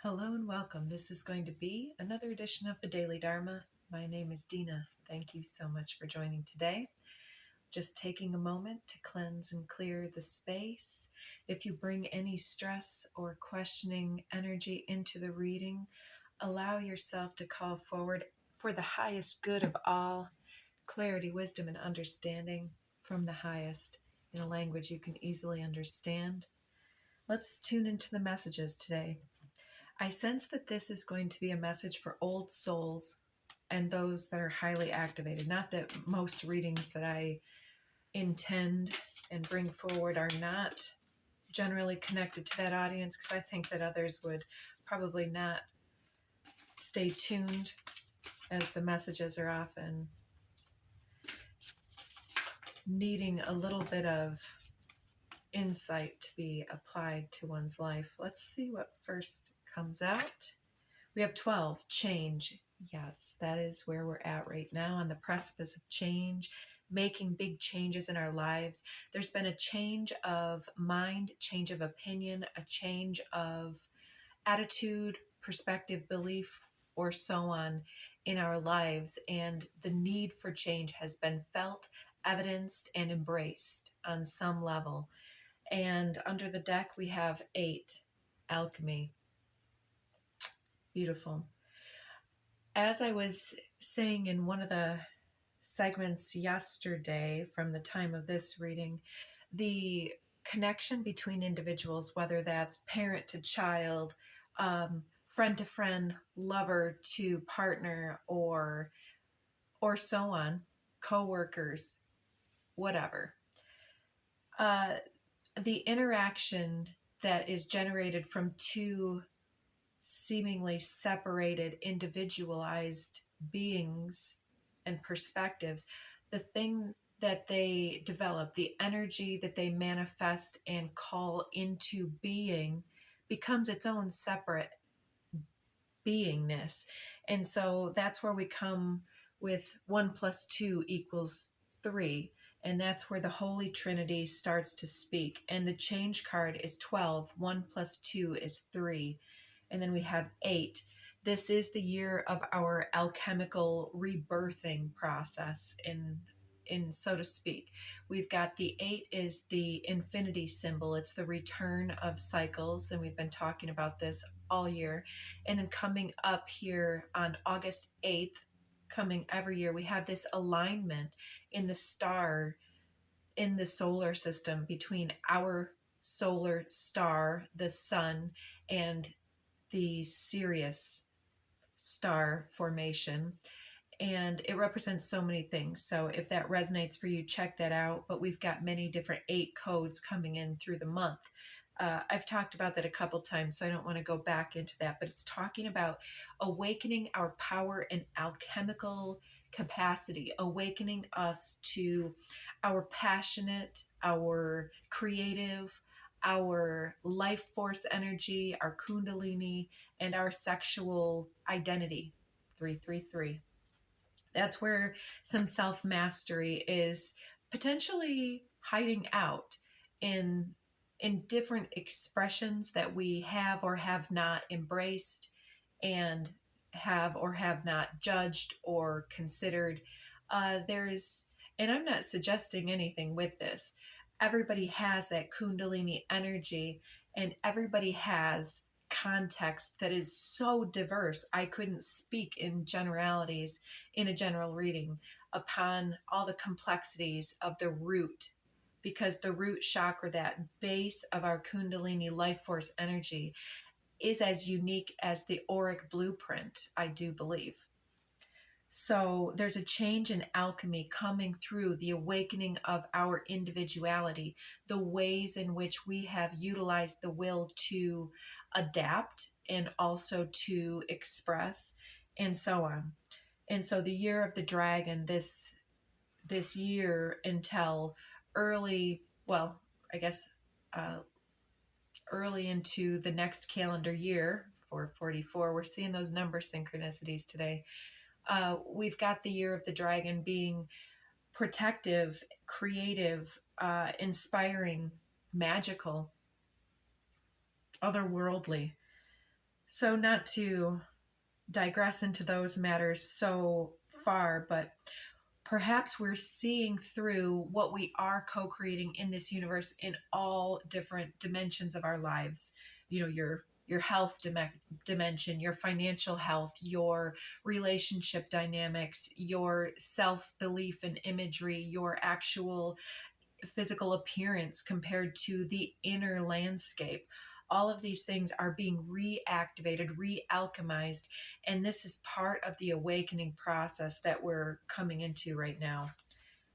Hello and welcome. This is going to be another edition of the Daily Dharma. My name is Dina. Thank you so much for joining today. Just taking a moment to cleanse and clear the space. If you bring any stress or questioning energy into the reading, allow yourself to call forward for the highest good of all, clarity, wisdom, and understanding from the highest in a language you can easily understand. Let's tune into the messages today. I sense that this is going to be a message for old souls and those that are highly activated. Not that most readings that I intend and bring forward are not generally connected to that audience, because I think that others would probably not stay tuned, as the messages are often needing a little bit of insight to be applied to one's life. Let's see what first comes out. We have 12, change. Yes, that is where we're at right now, on the precipice of change, making big changes in our lives. There's been a change of mind, change of opinion, a change of attitude, perspective, belief, or so on in our lives. And the need for change has been felt, evidenced, and embraced on some level. And under the deck, we have 8, alchemy. Beautiful. As I was saying in one of the segments yesterday from the time of this reading, the connection between individuals, whether that's parent to child, friend to friend, lover to partner, or so on, co-workers, whatever. The interaction that is generated from two seemingly separated, individualized beings and perspectives, the thing that they develop, the energy that they manifest and call into being, becomes its own separate beingness. And so that's where we come with 1 + 2 = 3. And that's where the Holy Trinity starts to speak. And the change card is 12. 1 + 2 = 3. And then we have 8. This is the year of our alchemical rebirthing process, in so to speak. We've got the 8 is the infinity symbol. It's the return of cycles, and we've been talking about this all year. And then coming up here on August 8th, coming every year, we have this alignment in the star, in the solar system, between our solar star, the sun, and the Sirius star formation, and it represents so many things. So if that resonates for you, check that out. But we've got many different 8 codes coming in through the month. I've talked about that a couple times, so I don't want to go back into that, but it's talking about awakening our power and alchemical capacity, awakening us to our passionate, our creative, our life force energy, our kundalini, and our sexual identity. 333. That's where some self-mastery is potentially hiding out in different expressions that we have or have not embraced, and have or have not judged or considered. And I'm not suggesting anything with this. Everybody has that kundalini energy, and everybody has context that is so diverse. I couldn't speak in generalities in a general reading upon all the complexities of the root, because the root chakra, that base of our kundalini life force energy, is as unique as the auric blueprint, I do believe. So there's a change in alchemy coming through the awakening of our individuality, the ways in which we have utilized the will to adapt and also to express, and so on. And so the year of the dragon, this year until early, well, I guess early into the next calendar year, 444, we're seeing those number synchronicities today. We've got the year of the dragon being protective, creative, inspiring, magical, otherworldly. So, not to digress into those matters so far, but perhaps we're seeing through what we are co-creating in this universe in all different dimensions of our lives. You know, your health dimension, your financial health, your relationship dynamics, your self-belief and imagery, your actual physical appearance compared to the inner landscape. All of these things are being reactivated, re-alchemized, and this is part of the awakening process that we're coming into right now.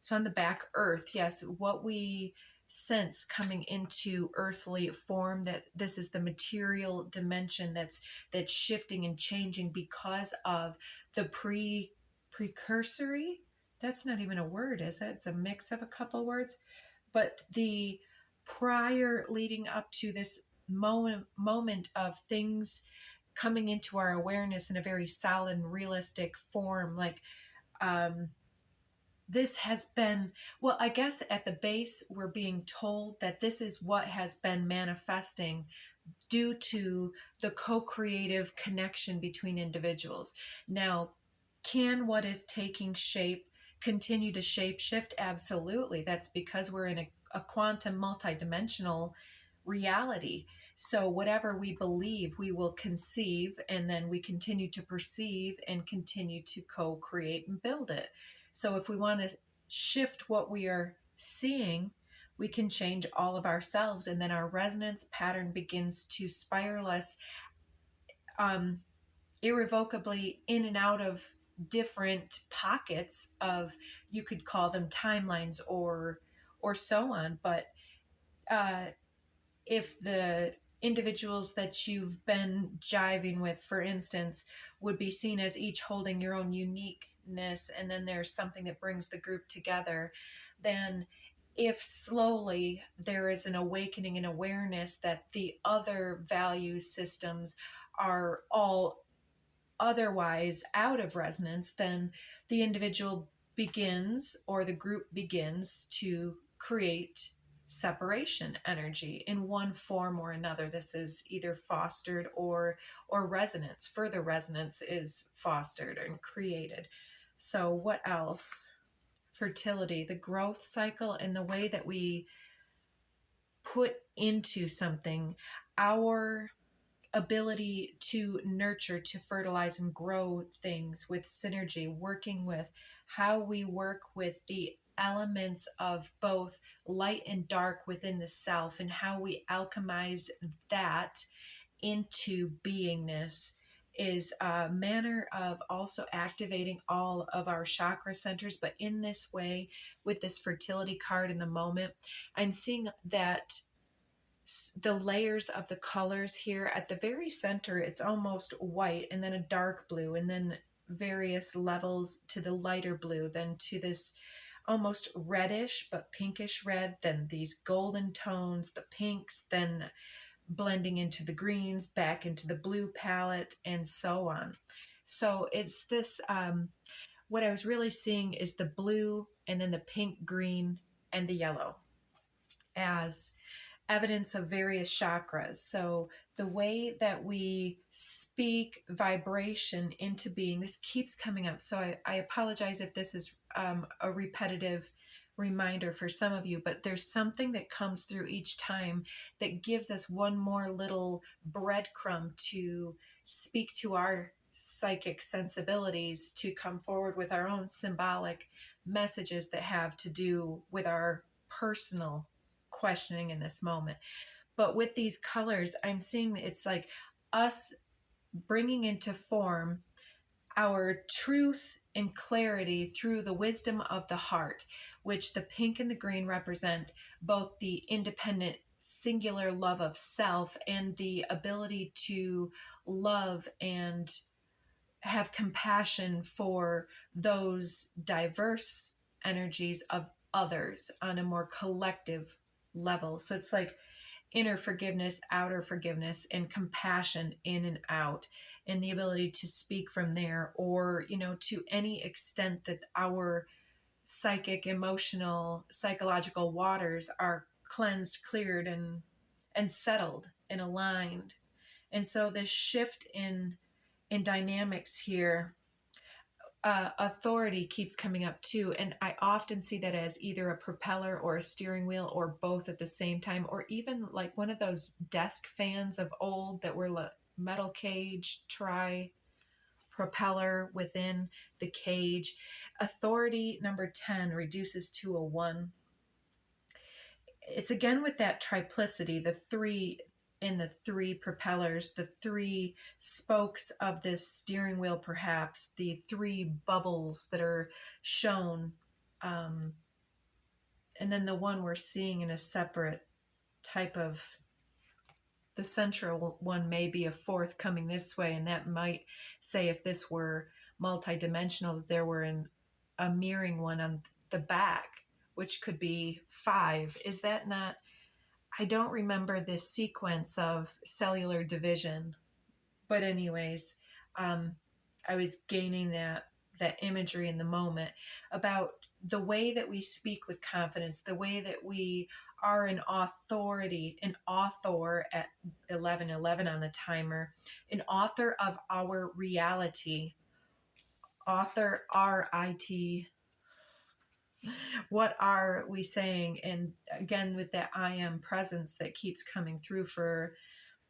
So on the back, earth, yes, what we sense coming into earthly form, that this is the material dimension that's shifting and changing because of the precursory. That's not even a word, is it? It's a mix of a couple words. But the prior leading up to this moment of things coming into our awareness in a very solid and realistic form, like um, this has been, well, I guess at the base, we're being told that this is what has been manifesting due to the co-creative connection between individuals. Now, can what is taking shape continue to shape shift? Absolutely. That's because we're in a quantum multidimensional reality. So whatever we believe, we will conceive, and then we continue to perceive and continue to co-create and build it. So if we want to shift what we are seeing, we can change all of ourselves, and then our resonance pattern begins to spiral us um, irrevocably in and out of different pockets of, you could call them timelines or so on. But uh, if the individuals that you've been jiving with, for instance, would be seen as each holding your own uniqueness, and then there's something that brings the group together, then if slowly there is an awakening and awareness that the other value systems are all otherwise out of resonance, then the individual begins, or the group begins, to create separation energy in one form or another. This is either fostered or resonance. Further resonance is fostered and created. So what else? Fertility, the growth cycle, and the way that we put into something our ability to nurture, to fertilize and grow things with synergy, working with how we work with the elements of both light and dark within the self, and how we alchemize that into beingness, is a manner of also activating all of our chakra centers. But in this way, with this fertility card in the moment, I'm seeing that the layers of the colors here at the very center, it's almost white, and then a dark blue, and then various levels to the lighter blue, then to this almost reddish but pinkish red, then these golden tones, the pinks, then blending into the greens, back into the blue palette, and so on. So it's this what I was really seeing is the blue, and then the pink, green, and the yellow as evidence of various chakras. So the way that we speak vibration into being, this keeps coming up. So I apologize if this is a repetitive reminder for some of you, but there's something that comes through each time that gives us one more little breadcrumb to speak to our psychic sensibilities, to come forward with our own symbolic messages that have to do with our personal questioning in this moment. But with these colors, I'm seeing that it's like us bringing into form our truth and clarity through the wisdom of the heart, which the pink and the green represent both the independent singular love of self and the ability to love and have compassion for those diverse energies of others on a more collective level. So it's like inner forgiveness, outer forgiveness, and compassion in and out, and the ability to speak from there, or, you know, to any extent that our psychic, emotional, psychological waters are cleansed, cleared, and settled and aligned. And so this shift in dynamics here, authority keeps coming up too. And I often see that as either a propeller or a steering wheel or both at the same time, or even like one of those desk fans of old that were metal cage, propeller within the cage. Authority number 10 reduces to a 1. It's again with that triplicity, the 3 in the 3 propellers, the 3 spokes of this steering wheel, perhaps the 3 bubbles that are shown, and then the one we're seeing in a separate type of, the central one may be a 4th coming this way, and that might say, if this were multidimensional, that there were a mirroring one on the back, which could be 5. Is that not? I don't remember this sequence of cellular division, but anyways, I was gaining that imagery in the moment about the way that we speak with confidence, the way that we are an authority, an author at 11:11 on the timer, an author of our reality, author RIT. What are we saying? And again, with that I am presence that keeps coming through for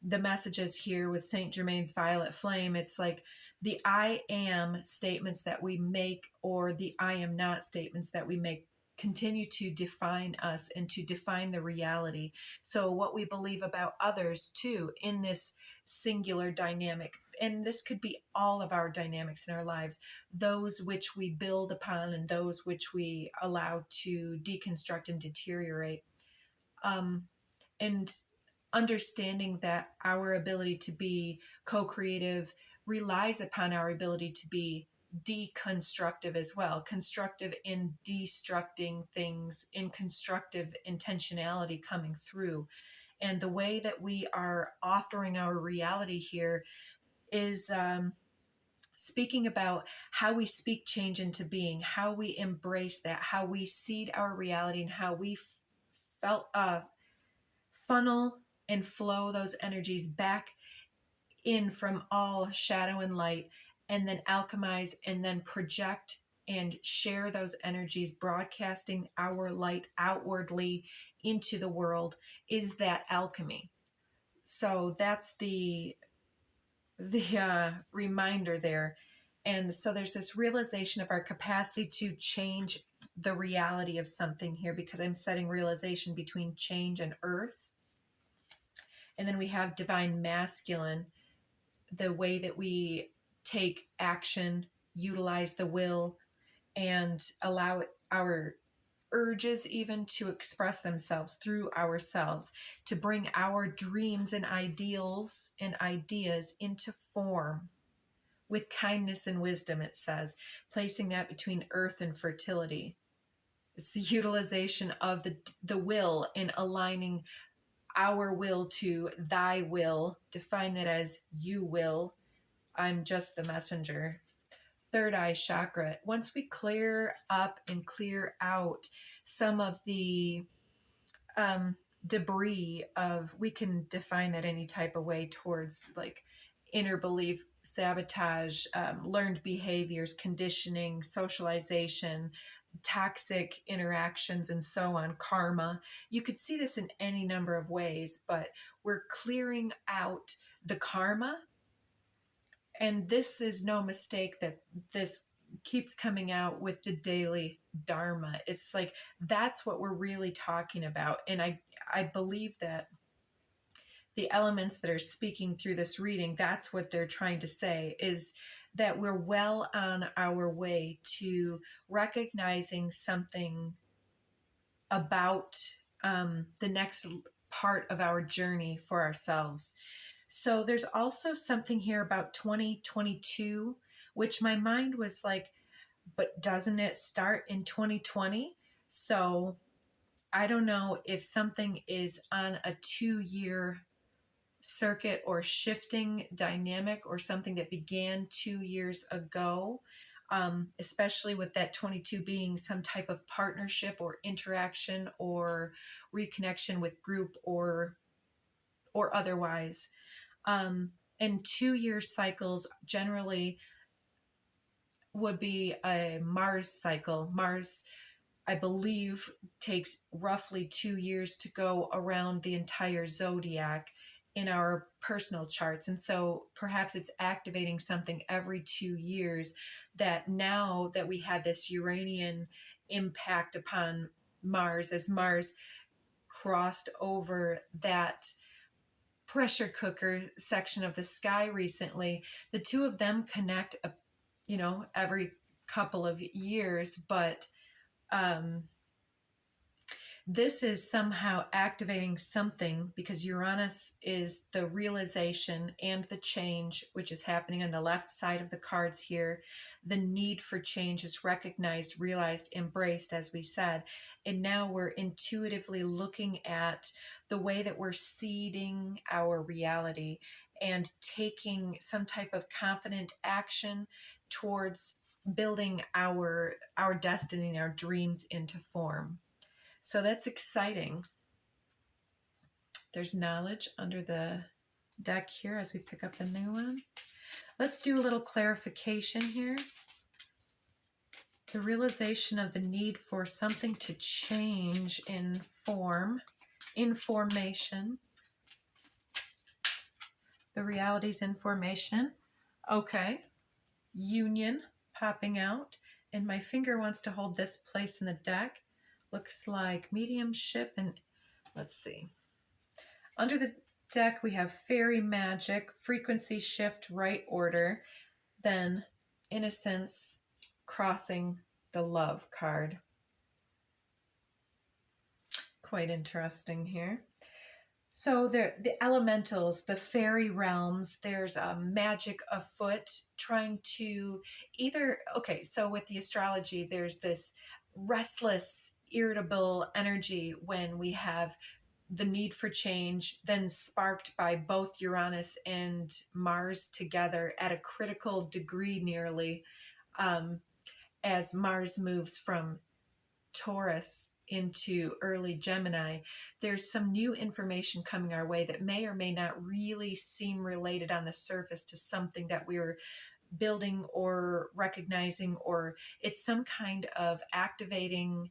the messages here with Saint Germain's Violet Flame, it's like the I am statements that we make, or the I am not statements that we make, continue to define us and to define the reality. So what we believe about others too in this singular dynamic, and this could be all of our dynamics in our lives, those which we build upon and those which we allow to deconstruct and deteriorate. And understanding that our ability to be co-creative relies upon our ability to be deconstructive as well, constructive in destructing things, in constructive intentionality coming through. And the way that we are authoring our reality here is speaking about how we speak change into being, how we embrace that, how we seed our reality, and how we felt funnel and flow those energies back in from all shadow and light, and then alchemize and then project and share those energies, broadcasting our light outwardly into the world, is that alchemy. So that's the reminder there. And so there's this realization of our capacity to change the reality of something here, because I'm setting realization between change and earth. And then we have divine masculine, the way that we take action, utilize the will, and allow our urges even to express themselves through ourselves, to bring our dreams and ideals and ideas into form with kindness and wisdom, it says, placing that between earth and fertility. It's the utilization of the will in aligning our will to thy will. Define that as you will. I'm just the messenger. Third eye chakra. Once we clear up and clear out some of the debris of, we can define that any type of way, towards like inner belief, sabotage, learned behaviors, conditioning, socialization, toxic interactions, and so on, karma. You could see this in any number of ways, but we're clearing out the karma. And this is no mistake that this keeps coming out with the daily dharma. It's like, that's what we're really talking about. And I believe that the elements that are speaking through this reading, that's what they're trying to say, is that we're well on our way to recognizing something about the next part of our journey for ourselves. So there's also something here about 2022, which my mind was like, but doesn't it start in 2020? So I don't know if something is on a 2-year circuit or shifting dynamic, or something that began 2 years ago, especially with that 22 being some type of partnership or interaction or reconnection with group or otherwise. And 2-year cycles generally would be a Mars cycle. Mars, I believe, takes roughly 2 years to go around the entire zodiac in our personal charts. And so perhaps it's activating something every 2 years, that now that we had this Uranian impact upon Mars, as Mars crossed over that pressure cooker section of the sky recently, the two of them connect, every couple of years, but um, this is somehow activating something, because Uranus is the realization and the change, which is happening on the left side of the cards here. The need for change is recognized, realized, embraced, as we said. And now we're intuitively looking at the way that we're seeding our reality and taking some type of confident action towards building our destiny and our dreams into form. So that's exciting. There's knowledge under the deck here as we pick up the new one. Let's do a little clarification here. The realization of the need for something to change in form, in formation. The reality's in formation. Okay. Union popping out. And my finger wants to hold this place in the deck. Looks like mediumship and let's see. Under the deck, we have fairy magic, frequency shift, right order, then innocence crossing the love card. Quite interesting here. So the elementals, the fairy realms, there's magic afoot trying to either, okay, so with the astrology, there's this restless, irritable energy when we have the need for change, then sparked by both Uranus and Mars together at a critical degree nearly, as Mars moves from Taurus into early Gemini. There's some new information coming our way that may or may not really seem related on the surface to something that we're building or recognizing, or it's some kind of activating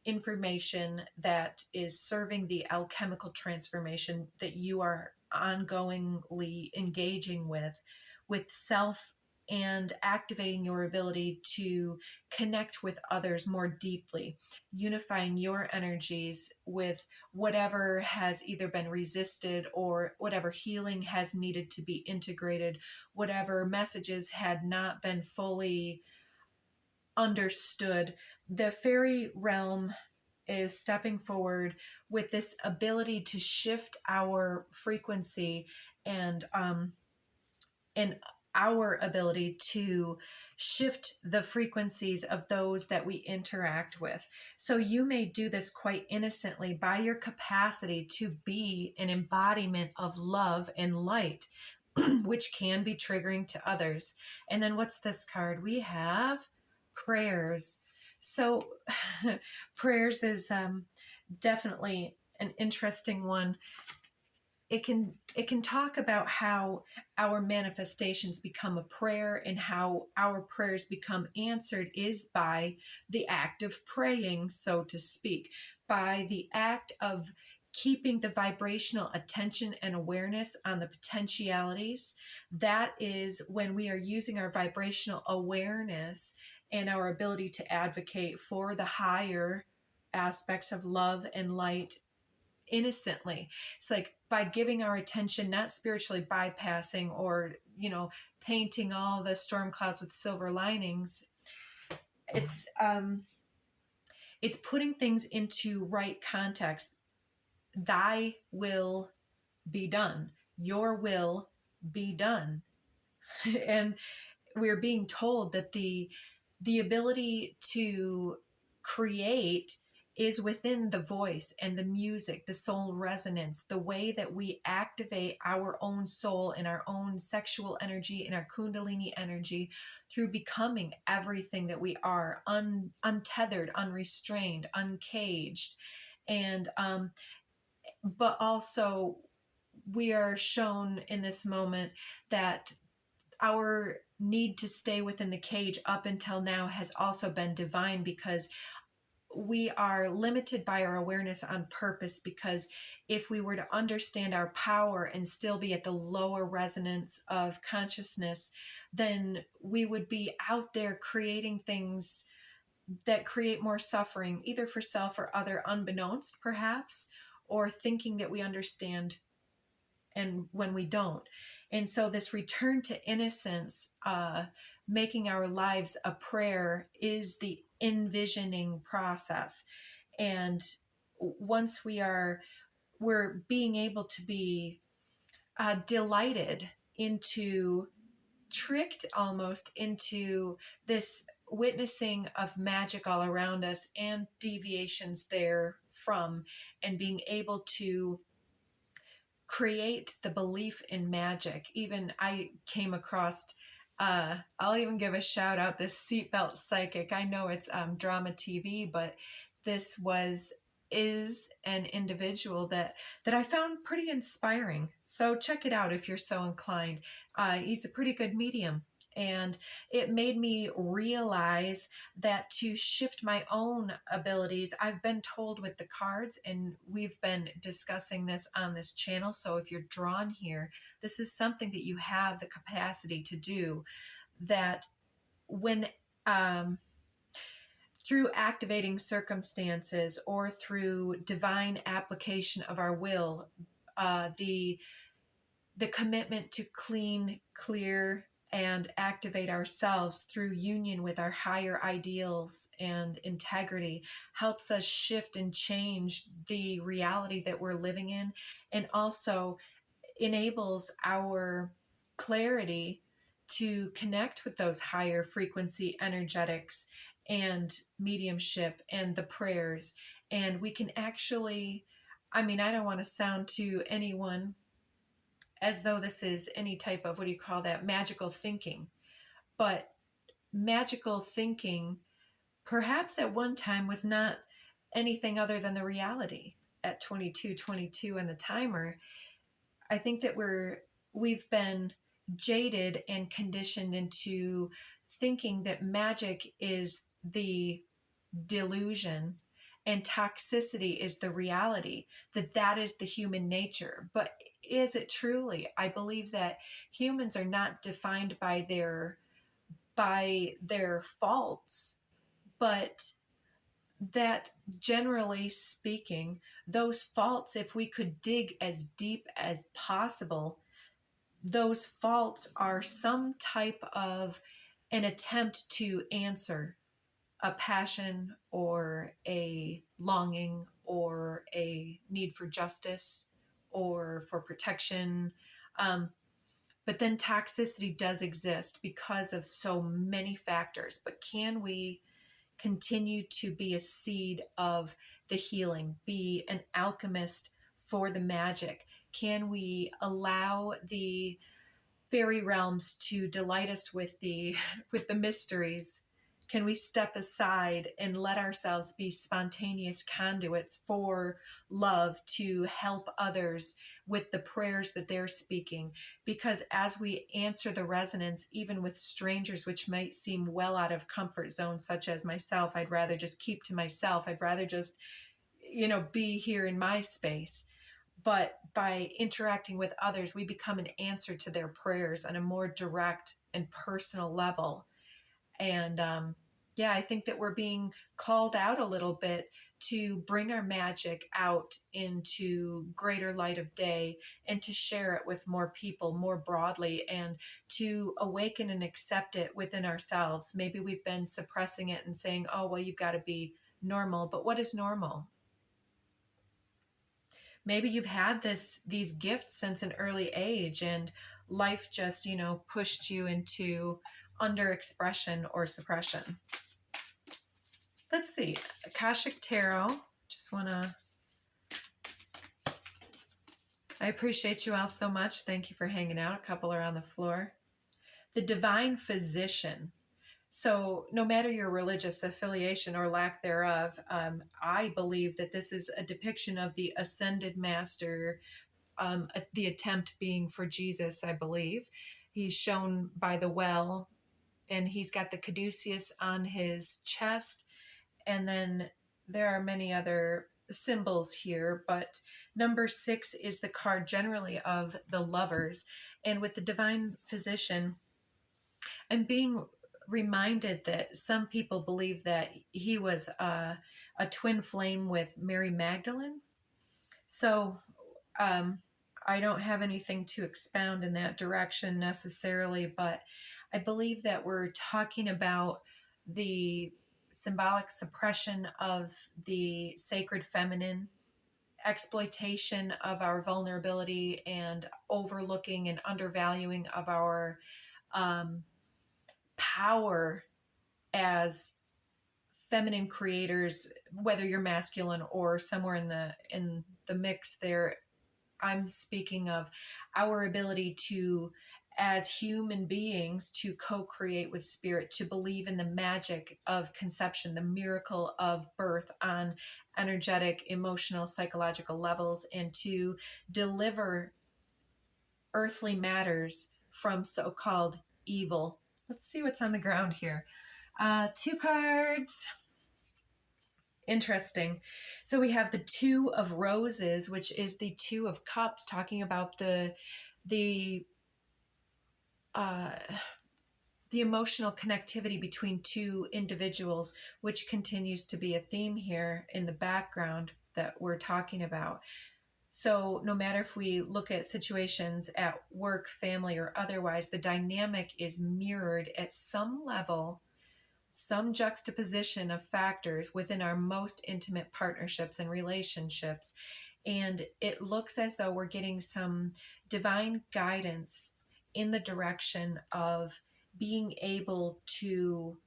information that is serving the alchemical transformation that you are ongoingly engaging with self, and activating your ability to connect with others more deeply, unifying your energies with whatever has either been resisted or whatever healing has needed to be integrated, whatever messages had not been fully understood. The fairy realm is stepping forward with this ability to shift our frequency and our ability to shift the frequencies of those that we interact with. So you may do this quite innocently by your capacity to be an embodiment of love and light, which can be triggering to others. And then what's this card? We have prayers. So prayers is definitely an interesting one. It can talk about how our manifestations become a prayer, and how our prayers become answered is by the act of praying, so to speak, by the act of keeping the vibrational attention and awareness on the potentialities. That is when we are using our vibrational awareness and our ability to advocate for the higher aspects of love and light innocently. It's like by giving our attention, not spiritually bypassing or, painting all the storm clouds with silver linings. It's putting things into right context. Thy will be done. Your will be done. And we're being told that the ability to create is within the voice and the music, the soul resonance, the way that we activate our own soul and our own sexual energy and our kundalini energy through becoming everything that we are, untethered, unrestrained, uncaged. And but also we are shown in this moment that our need to stay within the cage up until now has also been divine, because we are limited by our awareness on purpose. Because if we were to understand our power and still be at the lower resonance of consciousness, then we would be out there creating things that create more suffering, either for self or other, unbeknownst perhaps, or thinking that we understand and when we don't. And so this return to innocence, making our lives a prayer, is the envisioning process. And once we're being able to be delighted into, tricked almost into this witnessing of magic all around us and deviations therefrom, and being able to create the belief in magic. Even I came across, I'll even give a shout out, this seatbelt psychic. I know it's drama TV, but this is an individual that I found pretty inspiring. So check it out if you're so inclined. He's a pretty good medium. And it made me realize that to shift my own abilities, I've been told with the cards, and we've been discussing this on this channel. So if you're drawn here, this is something that you have the capacity to do, that when through activating circumstances or through divine application of our will, the commitment to clean, clear, and activate ourselves through union with our higher ideals and integrity helps us shift and change the reality that we're living in, and also enables our clarity to connect with those higher frequency energetics and mediumship and the prayers. And we can actually, I mean, I don't want to sound to anyone as though this is any type of, what do you call that, magical thinking. But magical thinking, perhaps at one time, was not anything other than the reality. At 22:22 and the timer, I think that we've been jaded and conditioned into thinking that magic is the delusion and toxicity is the reality, that is the human nature. But is it truly? I believe that humans are not defined by their faults, but that generally speaking, those faults, if we could dig as deep as possible, those faults are some type of an attempt to answer a passion or a longing or a need for justice or for protection. But then toxicity does exist because of so many factors. But can we continue to be a seed of the healing, be an alchemist for the magic? Can we allow the fairy realms to delight us with the mysteries? Can we step aside and let ourselves be spontaneous conduits for love to help others with the prayers that they're speaking? Because as we answer the resonance, even with strangers, which might seem well out of comfort zone, such as myself, I'd rather just keep to myself. I'd rather just, be here in my space. But by interacting with others, we become an answer to their prayers on a more direct and personal level. And I think that we're being called out a little bit to bring our magic out into greater light of day and to share it with more people more broadly, and to awaken and accept it within ourselves. Maybe we've been suppressing it and saying, oh, well, you've got to be normal. But what is normal? Maybe you've had these gifts since an early age, and life just, pushed you into under expression or suppression. Let's see. Akashic Tarot. Just want to... I appreciate you all so much. Thank you for hanging out. A couple are on the floor. The Divine Physician. So no matter your religious affiliation or lack thereof, I believe that this is a depiction of the Ascended Master the attempt being for Jesus, I believe. He's shown by the well, and he's got the caduceus on his chest. And then there are many other symbols here, but number 6 is the card generally of the lovers. And with the divine physician, I'm being reminded that some people believe that he was a twin flame with Mary Magdalene. So um, I don't have anything to expound in that direction necessarily, but I believe that we're talking about the symbolic suppression of the sacred feminine, exploitation of our vulnerability, and overlooking and undervaluing of our um, power as feminine creators, whether you're masculine or somewhere in the mix there. I'm speaking of our ability to, as human beings, to co-create with spirit, to believe in the magic of conception, the miracle of birth on energetic, emotional, psychological levels, and to deliver earthly matters from so-called evil. Let's see what's on the ground here. 2 cards. Interesting. So we have the 2 of roses, which is the 2 of cups, talking about the uh, the emotional connectivity between 2 individuals, which continues to be a theme here in the background that we're talking about. So no matter if we look at situations at work, family, or otherwise, the dynamic is mirrored at some level, some juxtaposition of factors within our most intimate partnerships and relationships. And it looks as though we're getting some divine guidance in the direction of being able to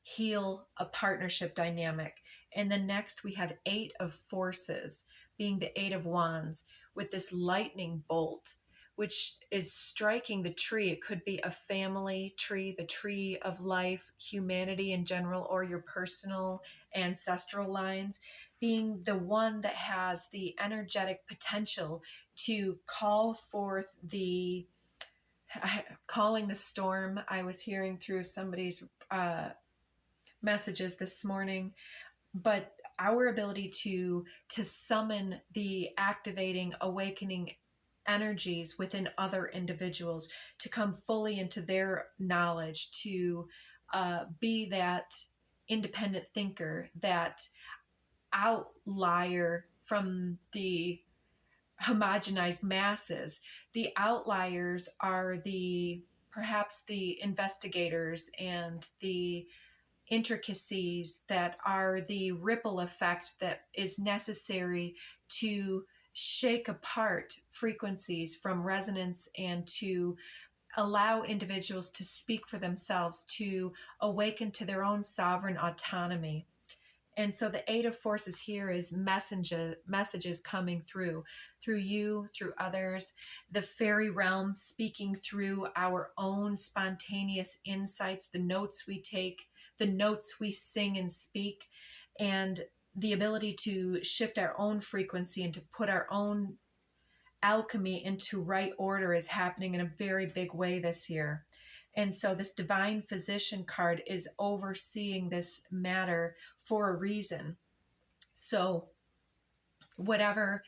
heal a partnership dynamic. And then next we have 8 of forces, being the 8 of wands, with this lightning bolt, which is striking the tree. It could be a family tree, the tree of life, humanity in general, or your personal ancestral lines, being the one that has the energetic potential to call forth the calling the storm. I was hearing through somebody's messages this morning, but our ability to summon the activating, awakening energies within other individuals to come fully into their knowledge, to be that independent thinker, that outlier from the homogenized masses. The outliers are the perhaps the investigators and the intricacies that are the ripple effect that is necessary to shake apart frequencies from resonance and to allow individuals to speak for themselves, to awaken to their own sovereign autonomy. And so the 8 of forces here is messages coming through you, through others, the fairy realm speaking through our own spontaneous insights, the notes we take, the notes we sing and speak, and the ability to shift our own frequency and to put our own alchemy into right order is happening in a very big way this year. And so this divine physician card is overseeing this matter for a reason. So whatever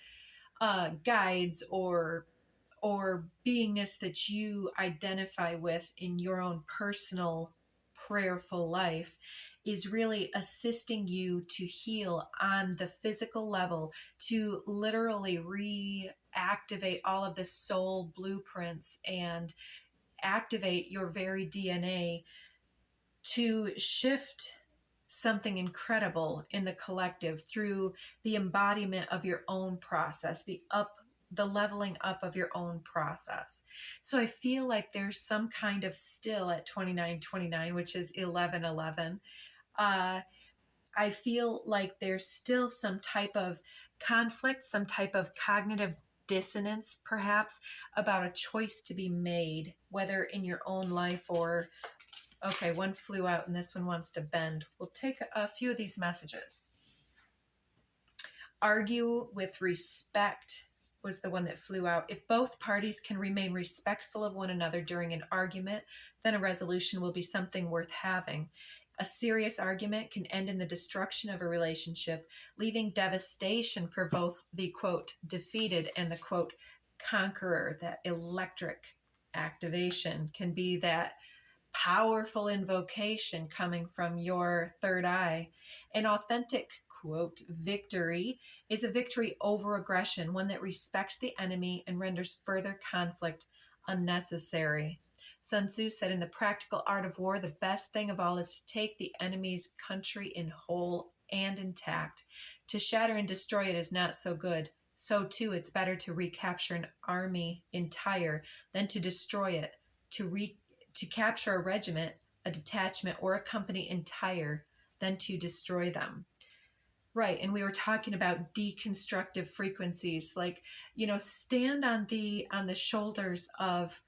guides or beingness that you identify with in your own personal prayerful life is really assisting you to heal on the physical level, to literally reactivate all of the soul blueprints and activate your very DNA to shift something incredible in the collective through the embodiment of your own process, the leveling up of your own process. So I feel like there's some kind of still at 2929, which is 1111. I feel like there's still some type of conflict, some type of cognitive dissonance, perhaps, about a choice to be made, whether in your own life or, okay, one flew out and this one wants to bend. We'll take a few of these messages. Argue with respect was the one that flew out. If both parties can remain respectful of one another during an argument, then a resolution will be something worth having. A serious argument can end in the destruction of a relationship, leaving devastation for both the quote defeated and the quote conqueror. That electric activation can be that powerful invocation coming from your third eye. An authentic quote victory is a victory over aggression, one that respects the enemy and renders further conflict unnecessary. Sun Tzu said, in the practical art of war, the best thing of all is to take the enemy's country in whole and intact. To shatter and destroy it is not so good. So too, it's better to recapture an army entire than to destroy it. To capture a regiment, a detachment, or a company entire than to destroy them. Right, and we were talking about deconstructive frequencies, like, stand on the shoulders of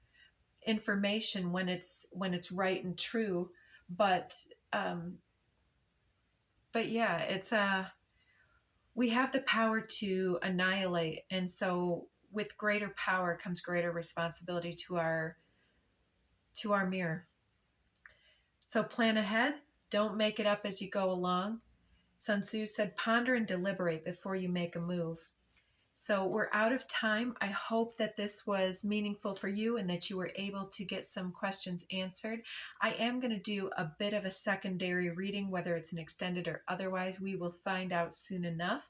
information when it's right and true, but yeah, it's we have the power to annihilate, and so with greater power comes greater responsibility to our mirror. So plan ahead, don't make it up as you go along. Sun Tzu said, ponder and deliberate before you make a move. So we're out of time. I hope that this was meaningful for you and that you were able to get some questions answered. I am going to do a bit of a secondary reading, whether it's an extended or otherwise. We will find out soon enough.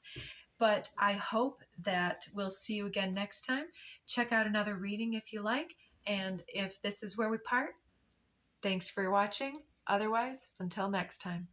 But I hope that we'll see you again next time. Check out another reading if you like. And if this is where we part, thanks for watching. Otherwise, until next time.